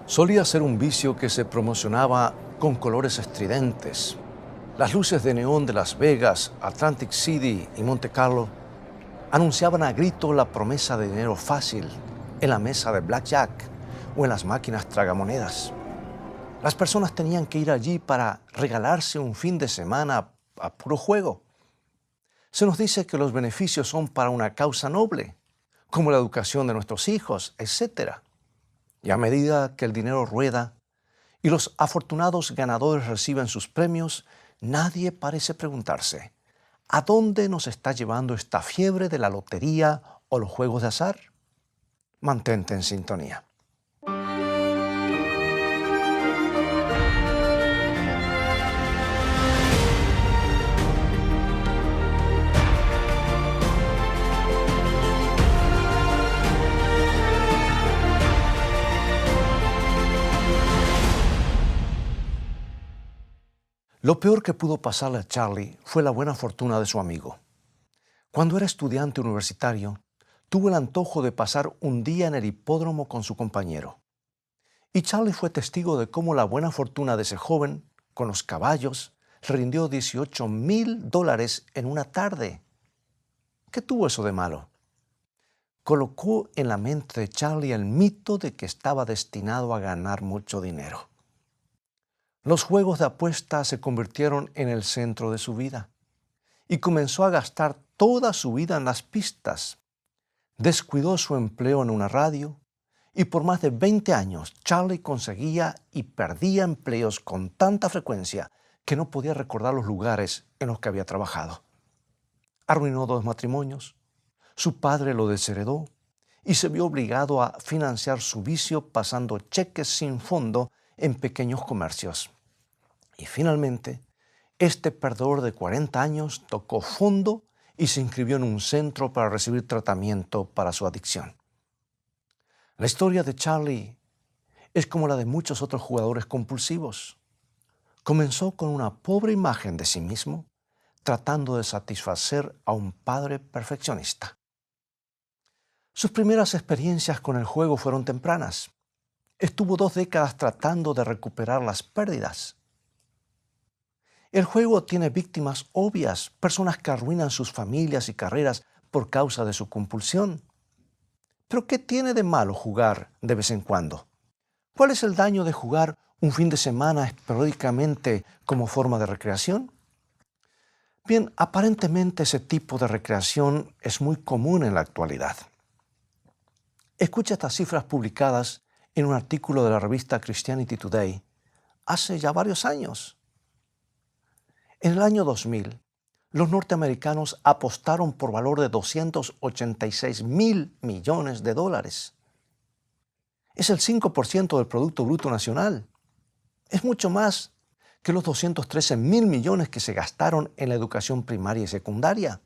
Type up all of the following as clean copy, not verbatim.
Solía ser un vicio que se promocionaba con colores estridentes. Las luces de neón de Las Vegas, Atlantic City y Monte Carlo anunciaban a grito la promesa de dinero fácil en la mesa de blackjack o en las máquinas tragamonedas. Las personas tenían que ir allí para regalarse un fin de semana a puro juego. Se nos dice que los beneficios son para una causa noble, como la educación de nuestros hijos, etc. Y a medida que el dinero rueda y los afortunados ganadores reciben sus premios, nadie parece preguntarse, ¿a dónde nos está llevando esta fiebre de la lotería o los juegos de azar? Mantente en sintonía. Lo peor que pudo pasarle a Charlie fue la buena fortuna de su amigo. Cuando era estudiante universitario, tuvo el antojo de pasar un día en el hipódromo con su compañero. Y Charlie fue testigo de cómo la buena fortuna de ese joven, con los caballos, le rindió $18,000 en una tarde. ¿Qué tuvo eso de malo? Colocó en la mente de Charlie el mito de que estaba destinado a ganar mucho dinero. Los juegos de apuesta se convirtieron en el centro de su vida y comenzó a gastar toda su vida en las pistas. Descuidó su empleo en una radio y por más de 20 años Charlie conseguía y perdía empleos con tanta frecuencia que no podía recordar los lugares en los que había trabajado. Arruinó 2 matrimonios, su padre lo desheredó y se vio obligado a financiar su vicio pasando cheques sin fondo en pequeños comercios. Y finalmente, este perdedor de 40 años tocó fondo y se inscribió en un centro para recibir tratamiento para su adicción. La historia de Charlie es como la de muchos otros jugadores compulsivos. Comenzó con una pobre imagen de sí mismo, tratando de satisfacer a un padre perfeccionista. Sus primeras experiencias con el juego fueron tempranas. Estuvo 2 décadas tratando de recuperar las pérdidas. El juego tiene víctimas obvias, personas que arruinan sus familias y carreras por causa de su compulsión. ¿Pero qué tiene de malo jugar de vez en cuando? ¿Cuál es el daño de jugar un fin de semana esporádicamente como forma de recreación? Bien, aparentemente ese tipo de recreación es muy común en la actualidad. Escucha estas cifras publicadas en un artículo de la revista Christianity Today hace ya varios años. En el año 2000, los norteamericanos apostaron por valor de $286,000 millones. Es el 5% del Producto Bruto Nacional. Es mucho más que los $213,000 millones que se gastaron en la educación primaria y secundaria.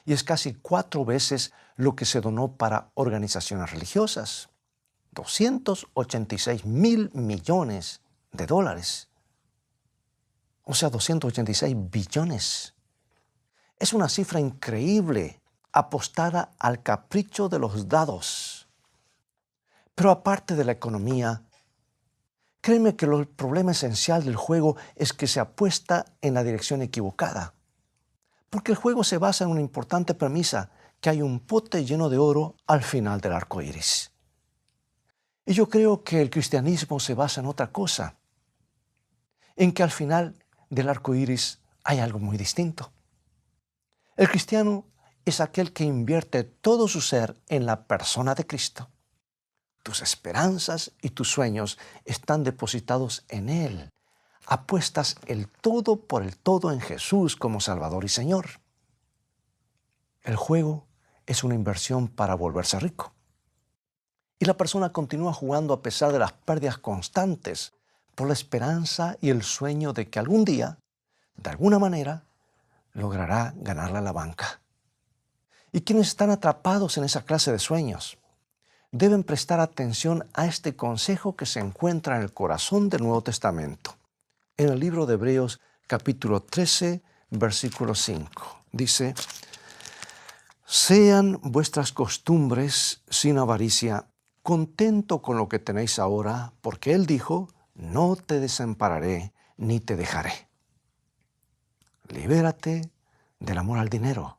Y es casi 4 veces lo que se donó para organizaciones religiosas. $286,000 millones. O sea, 286 billones. Es una cifra increíble, apostada al capricho de los dados. Pero aparte de la economía, créeme que el problema esencial del juego es que se apuesta en la dirección equivocada. Porque el juego se basa en una importante premisa, que hay un pote lleno de oro al final del arco iris. Y yo creo que el cristianismo se basa en otra cosa, en que al final del arco iris hay algo muy distinto. El cristiano es aquel que invierte todo su ser en la persona de Cristo. Tus esperanzas y tus sueños están depositados en Él. Apuestas el todo por el todo en Jesús como Salvador y Señor. El juego es una inversión para volverse rico. Y la persona continúa jugando a pesar de las pérdidas constantes, por la esperanza y el sueño de que algún día, de alguna manera, logrará ganarla a la banca. Y quienes están atrapados en esa clase de sueños deben prestar atención a este consejo que se encuentra en el corazón del Nuevo Testamento. En el libro de Hebreos, capítulo 13, versículo 5, dice: «Sean vuestras costumbres sin avaricia, contento con lo que tenéis ahora, porque Él dijo, no te desampararé ni te dejaré. Libérate del amor al dinero.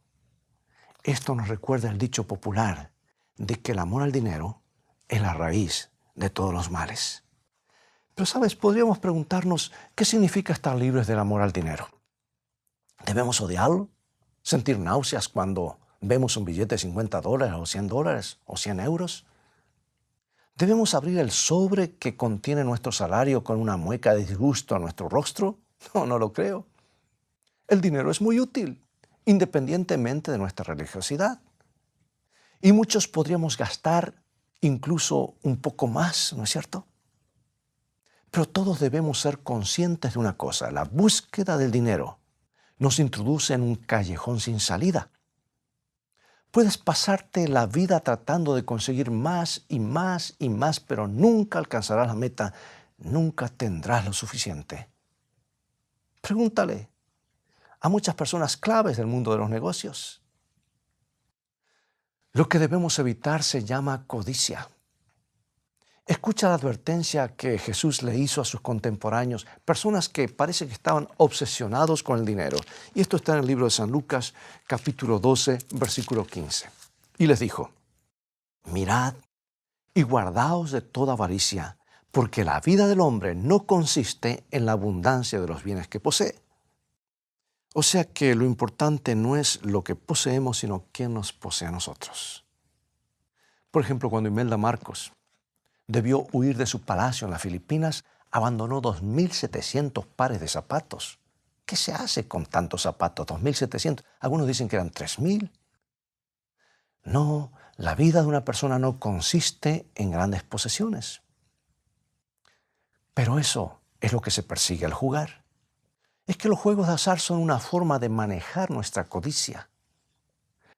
Esto nos recuerda el dicho popular de que el amor al dinero es la raíz de todos los males. Pero, ¿sabes? Podríamos preguntarnos qué significa estar libres del amor al dinero. ¿Debemos odiarlo? ¿Sentir náuseas cuando vemos un billete de $50 o $100 o 100 euros? ¿Debemos abrir el sobre que contiene nuestro salario con una mueca de disgusto a nuestro rostro? No lo creo. El dinero es muy útil, independientemente de nuestra religiosidad. Y muchos podríamos gastar incluso un poco más, ¿no es cierto? Pero todos debemos ser conscientes de una cosa: la búsqueda del dinero nos introduce en un callejón sin salida. Puedes pasarte la vida tratando de conseguir más y más y más, pero nunca alcanzarás la meta, nunca tendrás lo suficiente. Pregúntale a muchas personas claves del mundo de los negocios. Lo que debemos evitar se llama codicia. Escucha la advertencia que Jesús le hizo a sus contemporáneos, personas que parece que estaban obsesionados con el dinero. Y esto está en el libro de San Lucas, capítulo 12, versículo 15. Y les dijo, mirad y guardaos de toda avaricia, porque la vida del hombre no consiste en la abundancia de los bienes que posee. O sea que lo importante no es lo que poseemos, sino quién nos posee a nosotros. Por ejemplo, cuando Imelda Marcos debió huir de su palacio en las Filipinas, abandonó 2.700 pares de zapatos. ¿Qué se hace con tantos zapatos? 2.700. Algunos dicen que eran 3.000. No, la vida de una persona no consiste en grandes posesiones. Pero eso es lo que se persigue al jugar. Es que los juegos de azar son una forma de manejar nuestra codicia.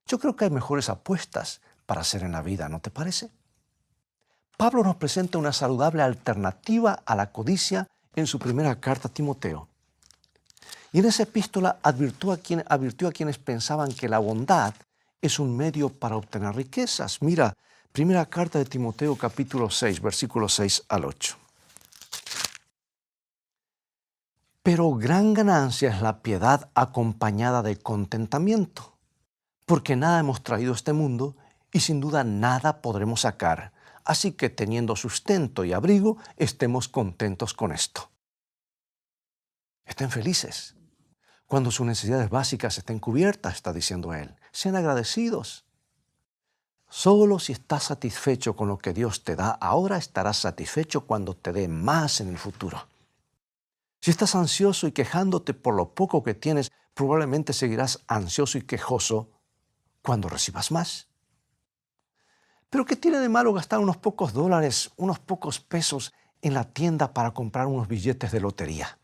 Yo creo que hay mejores apuestas para hacer en la vida, ¿no te parece? Pablo nos presenta una saludable alternativa a la codicia en su primera carta a Timoteo. Y en esa epístola advirtió a quienes pensaban que la bondad es un medio para obtener riquezas. Mira, primera carta de Timoteo capítulo 6, versículos 6 al 8. Pero gran ganancia es la piedad acompañada de contentamiento, porque nada hemos traído a este mundo y sin duda nada podremos sacar. Así que teniendo sustento y abrigo, estemos contentos con esto. Estén felices cuando sus necesidades básicas estén cubiertas, está diciendo él. Sean agradecidos. Solo si estás satisfecho con lo que Dios te da ahora, estarás satisfecho cuando te dé más en el futuro. Si estás ansioso y quejándote por lo poco que tienes, probablemente seguirás ansioso y quejoso cuando recibas más. Pero ¿qué tiene de malo gastar unos pocos dólares, unos pocos pesos en la tienda para comprar unos billetes de lotería?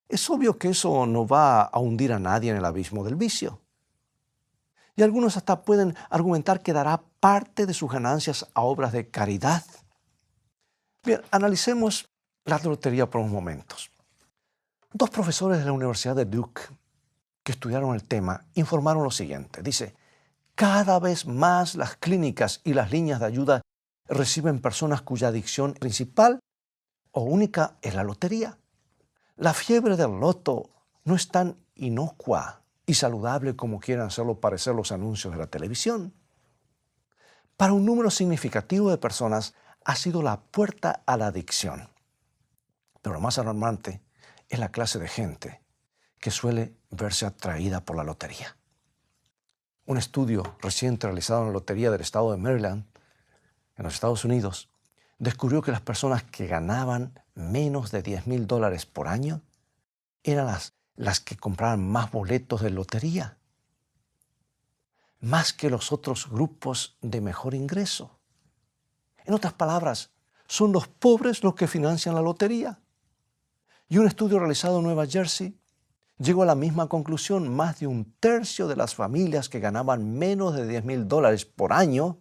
Es obvio que eso no va a hundir a nadie en el abismo del vicio. Y algunos hasta pueden argumentar que dará parte de sus ganancias a obras de caridad. Bien, analicemos la lotería por unos momentos. Dos profesores de la Universidad de Duke que estudiaron el tema informaron lo siguiente. Dice, cada vez más las clínicas y las líneas de ayuda reciben personas cuya adicción principal o única es la lotería. La fiebre del loto no es tan inocua y saludable como quieren hacerlo parecer los anuncios de la televisión. Para un número significativo de personas ha sido la puerta a la adicción. Pero lo más alarmante es la clase de gente que suele verse atraída por la lotería. Un estudio reciente realizado en la Lotería del Estado de Maryland, en los Estados Unidos, descubrió que las personas que ganaban menos de $10,000 por año eran las que compraban más boletos de lotería, más que los otros grupos de mejor ingreso. En otras palabras, son los pobres los que financian la lotería. Y un estudio realizado en Nueva Jersey llegó a la misma conclusión. Más de un tercio de las familias que ganaban menos de $10,000 por año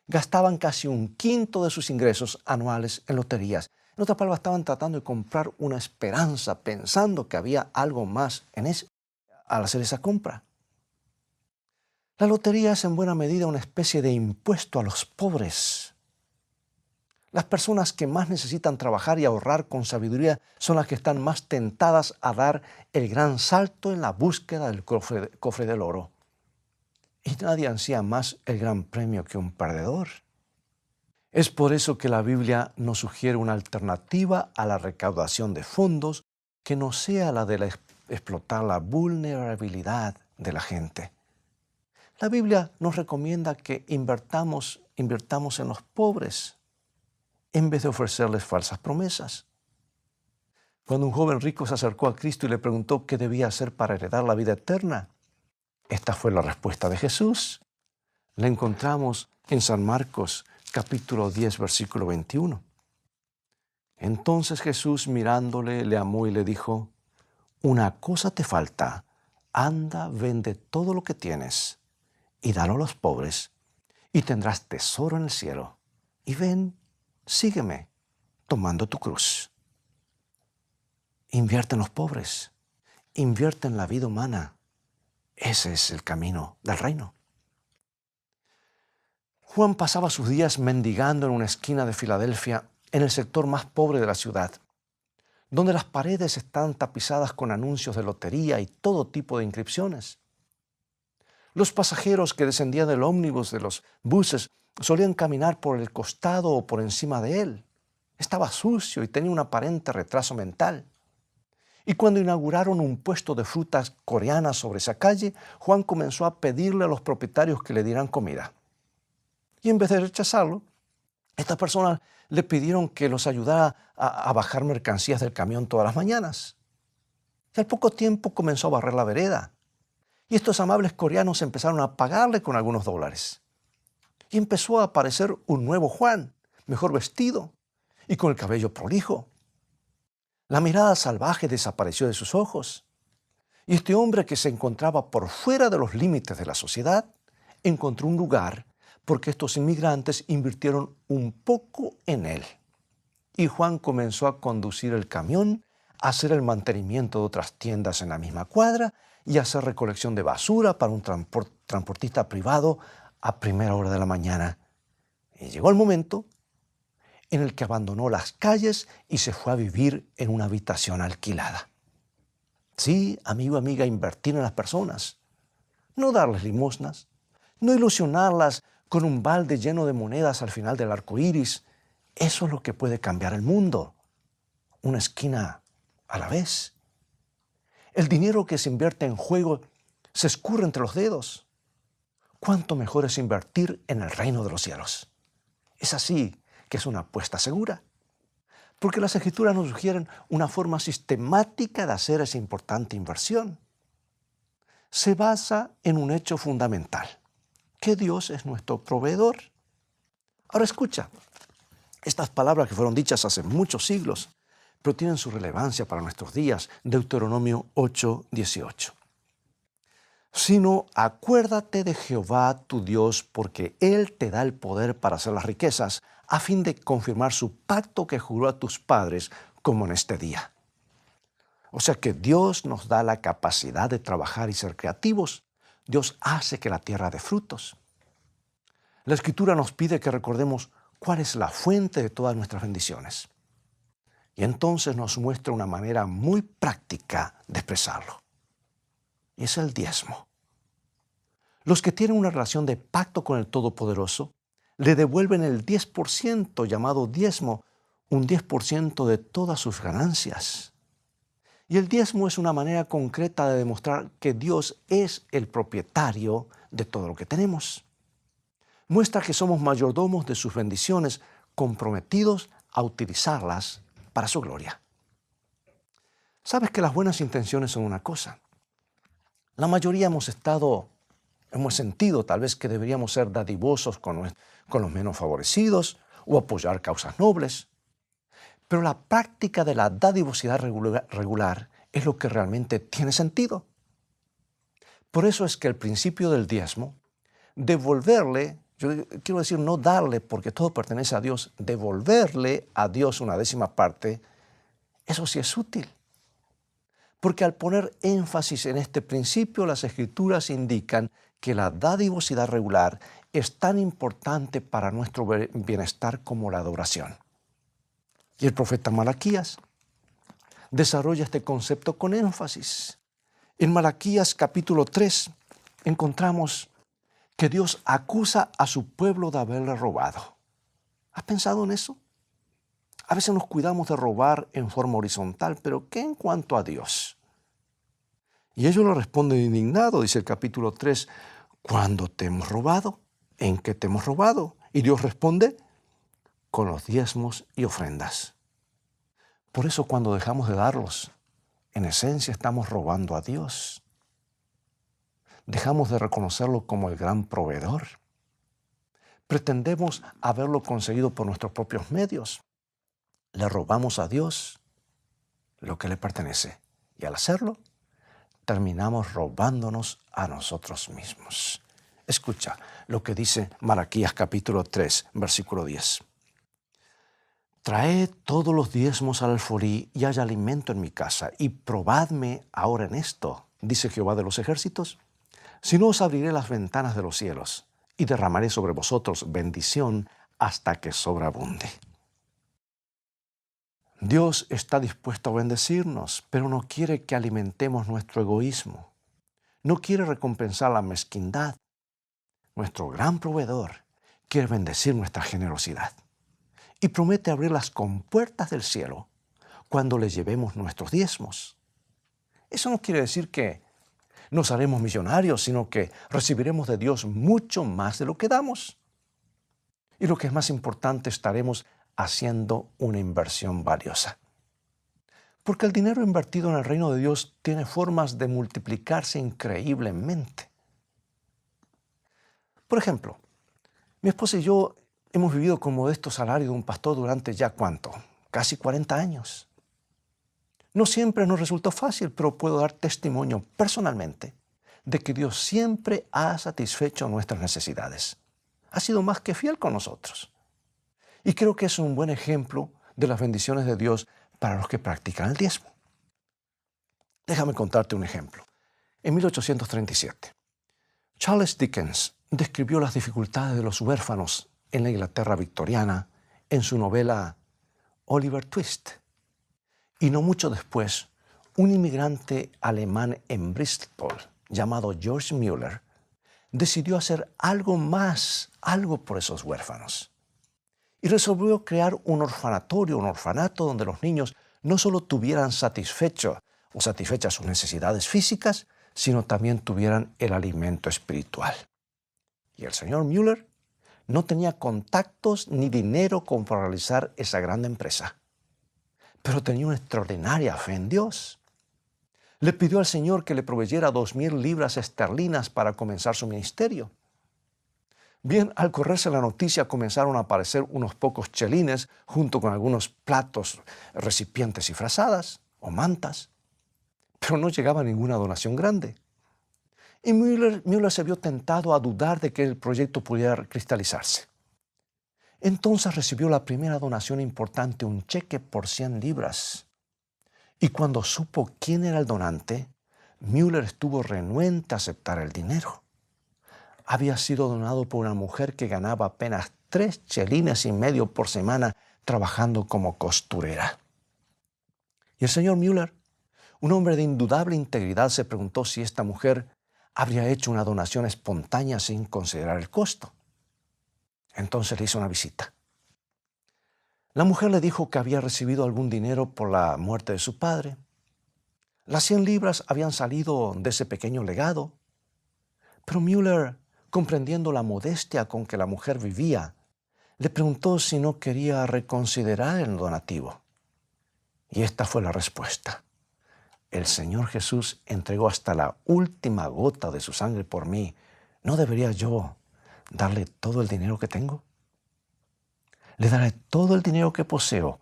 gastaban casi un quinto de sus ingresos anuales en loterías. En otras palabras, estaban tratando de comprar una esperanza, pensando que había algo más en eso al hacer esa compra. La lotería es en buena medida una especie de impuesto a los pobres. Las personas que más necesitan trabajar y ahorrar con sabiduría son las que están más tentadas a dar el gran salto en la búsqueda del cofre del oro. Y nadie ansía más el gran premio que un perdedor. Es por eso que la Biblia nos sugiere una alternativa a la recaudación de fondos que no sea la de explotar la vulnerabilidad de la gente. La Biblia nos recomienda que invirtamos en los pobres en vez de ofrecerles falsas promesas. Cuando un joven rico se acercó a Cristo y le preguntó qué debía hacer para heredar la vida eterna, esta fue la respuesta de Jesús. La encontramos en San Marcos, capítulo 10, versículo 21. Entonces Jesús, mirándole, le amó y le dijo: una cosa te falta, anda, vende todo lo que tienes y dalo a los pobres, y tendrás tesoro en el cielo. Y ven, sígueme, tomando tu cruz. Invierte en los pobres, invierte en la vida humana. Ese es el camino del reino. Juan pasaba sus días mendigando en una esquina de Filadelfia, en el sector más pobre de la ciudad, donde las paredes están tapizadas con anuncios de lotería y todo tipo de inscripciones. Los pasajeros que descendían del ómnibus de los buses solían caminar por el costado o por encima de él. Estaba sucio y tenía un aparente retraso mental. Y cuando inauguraron un puesto de frutas coreanas sobre esa calle, Juan comenzó a pedirle a los propietarios que le dieran comida. Y en vez de rechazarlo, estas personas le pidieron que los ayudara a bajar mercancías del camión todas las mañanas. Y al poco tiempo comenzó a barrer la vereda. Y estos amables coreanos empezaron a pagarle con algunos dólares. Y empezó a aparecer un nuevo Juan, mejor vestido y con el cabello prolijo. La mirada salvaje desapareció de sus ojos. Y este hombre, que se encontraba por fuera de los límites de la sociedad, encontró un lugar porque estos inmigrantes invirtieron un poco en él. Y Juan comenzó a conducir el camión, a hacer el mantenimiento de otras tiendas en la misma cuadra y a hacer recolección de basura para un transportista privado a primera hora de la mañana. Y llegó el momento en el que abandonó las calles y se fue a vivir en una habitación alquilada. Sí, amigo, amiga, invertir en las personas. No darles limosnas, no ilusionarlas con un balde lleno de monedas al final del arco iris. Eso es lo que puede cambiar el mundo. Una esquina a la vez. El dinero que se invierte en juego se escurre entre los dedos. ¿Cuánto mejor es invertir en el reino de los cielos? Es así que es una apuesta segura. Porque las Escrituras nos sugieren una forma sistemática de hacer esa importante inversión. Se basa en un hecho fundamental, que Dios es nuestro proveedor. Ahora escucha, estas palabras que fueron dichas hace muchos siglos, pero tienen su relevancia para nuestros días. Deuteronomio 8:18. Sino acuérdate de Jehová tu Dios, porque Él te da el poder para hacer las riquezas, a fin de confirmar su pacto que juró a tus padres, como en este día. O sea que Dios nos da la capacidad de trabajar y ser creativos. Dios hace que la tierra dé frutos. La Escritura nos pide que recordemos cuál es la fuente de todas nuestras bendiciones. Y entonces nos muestra una manera muy práctica de expresarlo. Y es el diezmo. Los que tienen una relación de pacto con el Todopoderoso le devuelven el 10% llamado diezmo, un 10% de todas sus ganancias. Y el diezmo es una manera concreta de demostrar que Dios es el propietario de todo lo que tenemos. Muestra que somos mayordomos de sus bendiciones, comprometidos a utilizarlas para su gloria. Sabes que las buenas intenciones son una cosa. La mayoría hemos sentido tal vez que deberíamos ser dadivosos con los menos favorecidos o apoyar causas nobles. Pero la práctica de la dadivosidad regular es lo que realmente tiene sentido. Por eso es que el principio del diezmo, devolverle, yo quiero decir no darle porque todo pertenece a Dios, devolverle a Dios una 10ª parte, eso sí es útil. Porque al poner énfasis en este principio, las Escrituras indican que la dadivosidad regular es tan importante para nuestro bienestar como la adoración. Y el profeta Malaquías desarrolla este concepto con énfasis. En Malaquías capítulo 3 encontramos que Dios acusa a su pueblo de haberle robado. ¿Has pensado en eso? A veces nos cuidamos de robar en forma horizontal, pero ¿qué en cuanto a Dios? Y ellos le responden indignados, dice el capítulo 3, ¿cuándo te hemos robado? ¿En qué te hemos robado? Y Dios responde, con los diezmos y ofrendas. Por eso cuando dejamos de darlos, en esencia estamos robando a Dios. Dejamos de reconocerlo como el gran proveedor. Pretendemos haberlo conseguido por nuestros propios medios. Le robamos a Dios lo que le pertenece. Y al hacerlo, terminamos robándonos a nosotros mismos. Escucha lo que dice Malaquías capítulo 3, versículo 10. Traed todos los diezmos al alfolí y haya alimento en mi casa, y probadme ahora en esto, dice Jehová de los ejércitos, si no os abriré las ventanas de los cielos y derramaré sobre vosotros bendición hasta que sobreabunde. Dios está dispuesto a bendecirnos, pero no quiere que alimentemos nuestro egoísmo. No quiere recompensar la mezquindad. Nuestro gran proveedor quiere bendecir nuestra generosidad y promete abrir las compuertas del cielo cuando le llevemos nuestros diezmos. Eso no quiere decir que nos haremos millonarios, sino que recibiremos de Dios mucho más de lo que damos. Y lo que es más importante, estaremos haciendo una inversión valiosa. Porque el dinero invertido en el reino de Dios tiene formas de multiplicarse increíblemente. Por ejemplo, mi esposa y yo hemos vivido con modesto salario de un pastor durante ya ¿cuánto? Casi 40 años. No siempre nos resultó fácil, pero puedo dar testimonio personalmente de que Dios siempre ha satisfecho nuestras necesidades. Ha sido más que fiel con nosotros. Y creo que es un buen ejemplo de las bendiciones de Dios para los que practican el diezmo. Déjame contarte un ejemplo. En 1837, Charles Dickens describió las dificultades de los huérfanos en la Inglaterra victoriana en su novela Oliver Twist. Y no mucho después, un inmigrante alemán en Bristol llamado George Müller decidió hacer algo por esos huérfanos. Y resolvió crear un orfanato donde los niños no solo tuvieran satisfechas sus necesidades físicas, sino también tuvieran el alimento espiritual. Y el señor Müller no tenía contactos ni dinero como para realizar esa gran empresa, pero tenía una extraordinaria fe en Dios. Le pidió al Señor que le proveyera 2,000 libras esterlinas para comenzar su ministerio. Bien, al correrse la noticia comenzaron a aparecer unos pocos chelines junto con algunos platos, recipientes y frazadas o mantas, pero no llegaba ninguna donación grande. Y Müller se vio tentado a dudar de que el proyecto pudiera cristalizarse. Entonces recibió la primera donación importante, un cheque por 100 libras. Y cuando supo quién era el donante, Müller estuvo renuente a aceptar el dinero. Había sido donado por una mujer que ganaba apenas 3,5 chelines por semana trabajando como costurera. Y el señor Müller, un hombre de indudable integridad, se preguntó si esta mujer habría hecho una donación espontánea sin considerar el costo. Entonces le hizo una visita. La mujer le dijo que había recibido algún dinero por la muerte de su padre. Las 100 libras habían salido de ese pequeño legado. Pero Müller, comprendiendo la modestia con que la mujer vivía, le preguntó si no quería reconsiderar el donativo. Y esta fue la respuesta. El Señor Jesús entregó hasta la última gota de su sangre por mí. ¿No debería yo darle todo el dinero que tengo? Le daré todo el dinero que poseo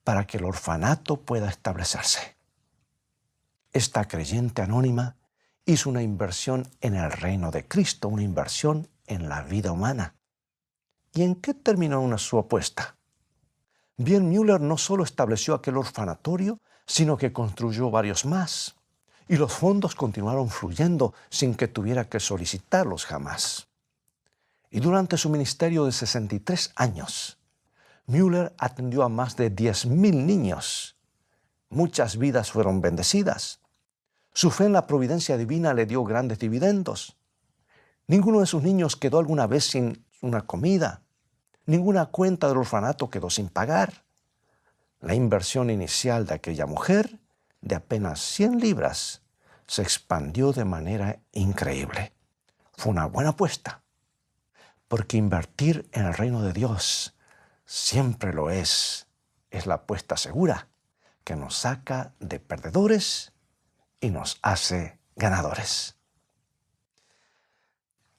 para que el orfanato pueda establecerse. Esta creyente anónima hizo una inversión en el reino de Cristo, una inversión en la vida humana. ¿Y en qué terminó su apuesta? Bien, Müller no solo estableció aquel orfanatorio, sino que construyó varios más. y los fondos continuaron fluyendo sin que tuviera que solicitarlos jamás. Y durante su ministerio de 63 años, Müller atendió a más de 10,000 niños. Muchas vidas fueron bendecidas. Su fe en la providencia divina le dio grandes dividendos. Ninguno de sus niños quedó alguna vez sin una comida. Ninguna cuenta del orfanato quedó sin pagar. La inversión inicial de aquella mujer, de apenas 100 libras, se expandió de manera increíble. Fue una buena apuesta, porque invertir en el reino de Dios siempre lo es. Es la apuesta segura que nos saca de perdedores y nos hace ganadores.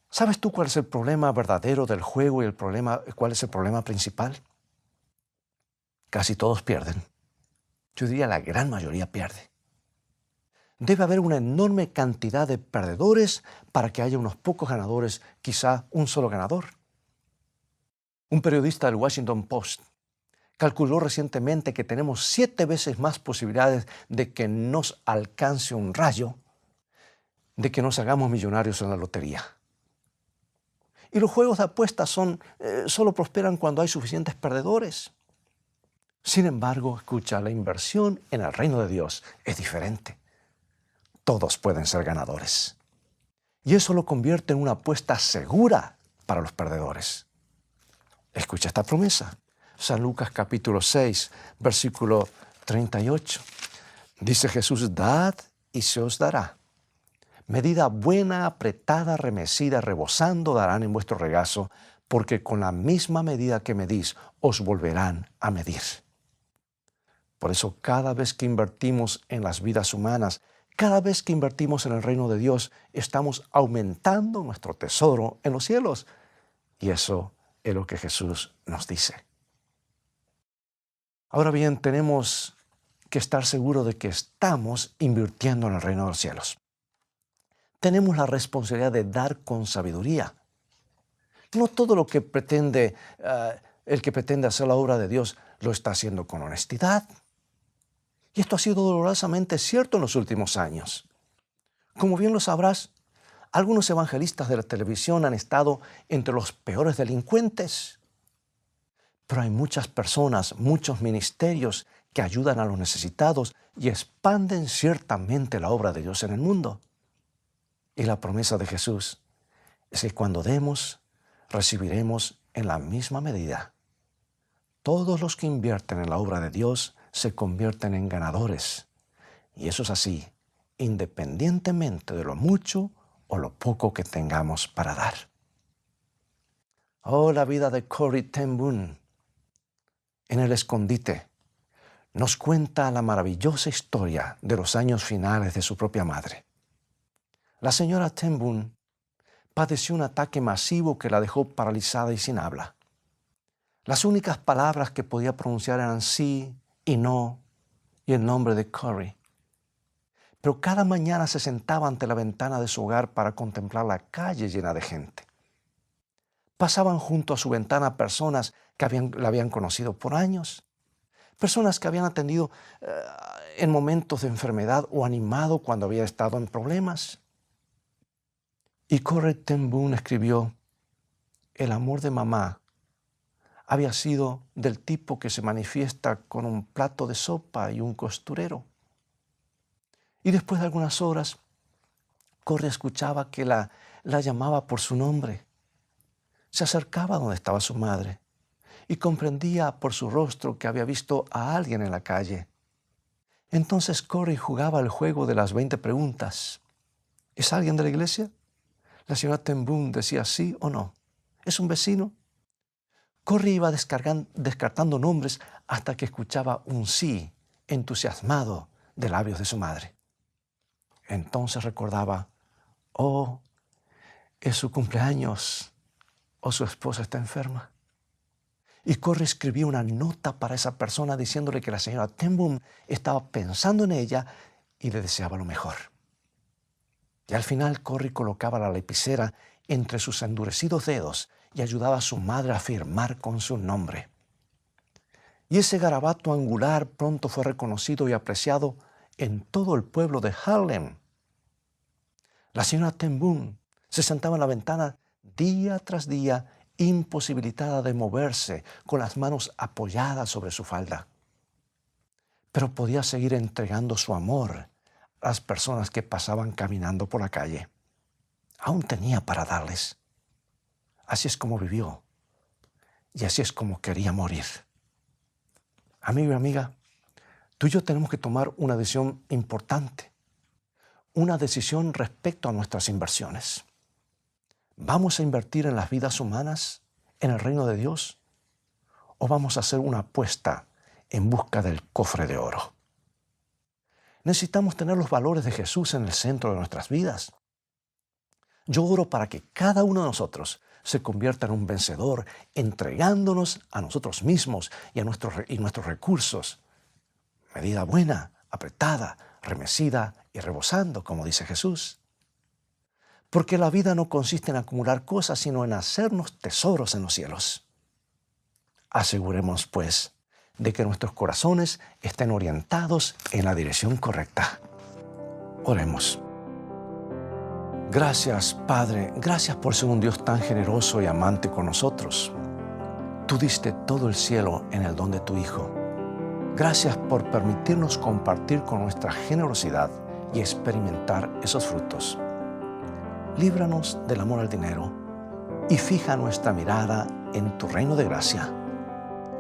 ¿Sabes tú cuál es el problema verdadero del juego y cuál es el problema principal? Casi todos pierden. Yo diría la gran mayoría pierde. Debe haber una enorme cantidad de perdedores para que haya unos pocos ganadores, quizá un solo ganador. Un periodista del Washington Post calculó recientemente que tenemos 7 veces más posibilidades de que nos alcance un rayo, de que nos hagamos millonarios en la lotería. Y los juegos de apuestas solo prosperan cuando hay suficientes perdedores. Sin embargo, escucha, la inversión en el reino de Dios es diferente. Todos pueden ser ganadores. Y eso lo convierte en una apuesta segura para los perdedores. Escucha esta promesa. San Lucas capítulo 6, versículo 38. Dice Jesús: dad y se os dará. Medida buena, apretada, remecida, rebosando darán en vuestro regazo, porque con la misma medida que medís, os volverán a medir. Por eso, cada vez que invertimos en las vidas humanas, cada vez que invertimos en el reino de Dios, estamos aumentando nuestro tesoro en los cielos. Y eso es lo que Jesús nos dice. Ahora bien, tenemos que estar seguros de que estamos invirtiendo en el reino de los cielos. Tenemos la responsabilidad de dar con sabiduría. No todo lo que el que pretende hacer la obra de Dios lo está haciendo con honestidad. Y esto ha sido dolorosamente cierto en los últimos años. Como bien lo sabrás, algunos evangelistas de la televisión han estado entre los peores delincuentes. Pero hay muchas personas, muchos ministerios que ayudan a los necesitados y expanden ciertamente la obra de Dios en el mundo. Y la promesa de Jesús es que cuando demos, recibiremos en la misma medida. Todos los que invierten en la obra de Dios se convierten en ganadores. Y eso es así, independientemente de lo mucho o lo poco que tengamos para dar. Oh, la vida de Corrie ten Boom en el escondite nos cuenta la maravillosa historia de los años finales de su propia madre. La señora ten Boom padeció un ataque masivo que la dejó paralizada y sin habla. Las únicas palabras que podía pronunciar eran sí y no y el nombre de Corrie. Pero cada mañana se sentaba ante la ventana de su hogar para contemplar la calle llena de gente. Pasaban junto a su ventana personas que la habían conocido por años, personas que habían atendido en momentos de enfermedad o animado cuando había estado en problemas. Y Corrie ten Boom escribió: el amor de mamá había sido del tipo que se manifiesta con un plato de sopa y un costurero. Y después de algunas horas, Corrie escuchaba que la llamaba por su nombre. Se acercaba donde estaba su madre y comprendía por su rostro que había visto a alguien en la calle. Entonces Corrie jugaba el juego de las 20 preguntas. ¿Es alguien de la iglesia? La señora ten Boom decía sí o no. ¿Es un vecino? Corrie iba descartando nombres hasta que escuchaba un sí entusiasmado de labios de su madre. Entonces recordaba: oh, es su cumpleaños o su esposa está enferma. Y Corrie escribió una nota para esa persona diciéndole que la señora ten Boom estaba pensando en ella y le deseaba lo mejor. Y al final Corrie colocaba la lapicera entre sus endurecidos dedos y ayudaba a su madre a firmar con su nombre. Y ese garabato angular pronto fue reconocido y apreciado en todo el pueblo de Harlem. La señora Ten Boom se sentaba en la ventana día tras día, imposibilitada de moverse, con las manos apoyadas sobre su falda. Pero podía seguir entregando su amor a las personas que pasaban caminando por la calle. Aún tenía para darles. Así es como vivió. Y así es como quería morir. Amigo y amiga, tú y yo tenemos que tomar una decisión importante. Una decisión respecto a nuestras inversiones. ¿Vamos a invertir en las vidas humanas, en el reino de Dios? ¿O vamos a hacer una apuesta en busca del cofre de oro? Necesitamos tener los valores de Jesús en el centro de nuestras vidas. Yo oro para que cada uno de nosotros se convierta en un vencedor, entregándonos a nosotros mismos y a nuestros recursos. Medida buena, apretada, remecida y rebosando, como dice Jesús. Porque la vida no consiste en acumular cosas, sino en hacernos tesoros en los cielos. Aseguremos, pues, de que nuestros corazones estén orientados en la dirección correcta. Oremos. Gracias, Padre, gracias por ser un Dios tan generoso y amante con nosotros. Tú diste todo el cielo en el don de tu Hijo. Gracias por permitirnos compartir con nuestra generosidad y experimentar esos frutos. Líbranos del amor al dinero y fija nuestra mirada en tu reino de gracia.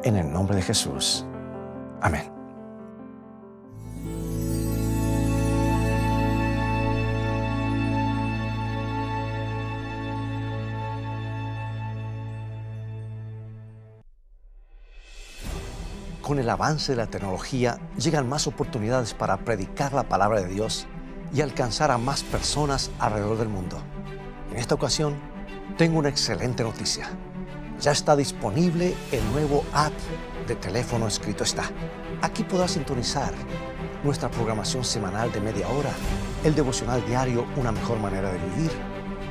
En el nombre de Jesús. Amén. Con el avance de la tecnología llegan más oportunidades para predicar la palabra de Dios y alcanzar a más personas alrededor del mundo. En esta ocasión, tengo una excelente noticia. Ya está disponible el nuevo app de teléfono Escrito Está. Aquí podrás sintonizar nuestra programación semanal de media hora, el devocional diario Una Mejor Manera de Vivir,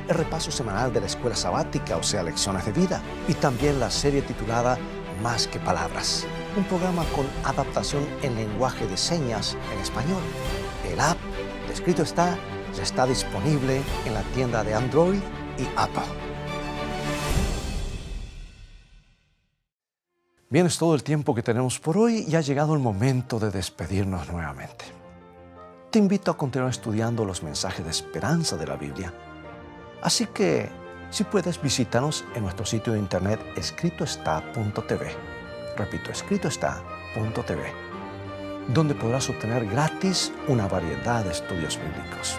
el repaso semanal de la escuela sabática, o sea, lecciones de vida, y también la serie titulada Más que Palabras, un programa con adaptación en lenguaje de señas en español. El app de Escrito Está ya está disponible en la tienda de Android y Apple. Bien, es todo el tiempo que tenemos por hoy y ha llegado el momento de despedirnos nuevamente. Te invito a continuar estudiando los mensajes de esperanza de la Biblia. Así que, si puedes, visítanos en nuestro sitio de internet escritoestá.tv. Repito, escritoestá.tv, donde podrás obtener gratis una variedad de estudios bíblicos.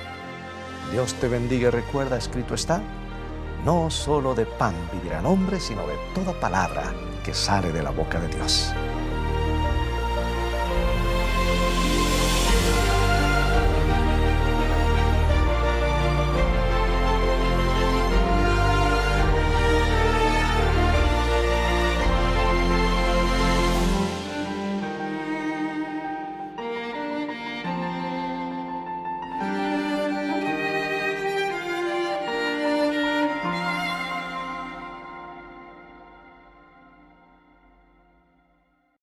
Dios te bendiga y recuerda, escrito está, no solo de pan vivirá el hombre, sino de toda palabra que sale de la boca de Dios.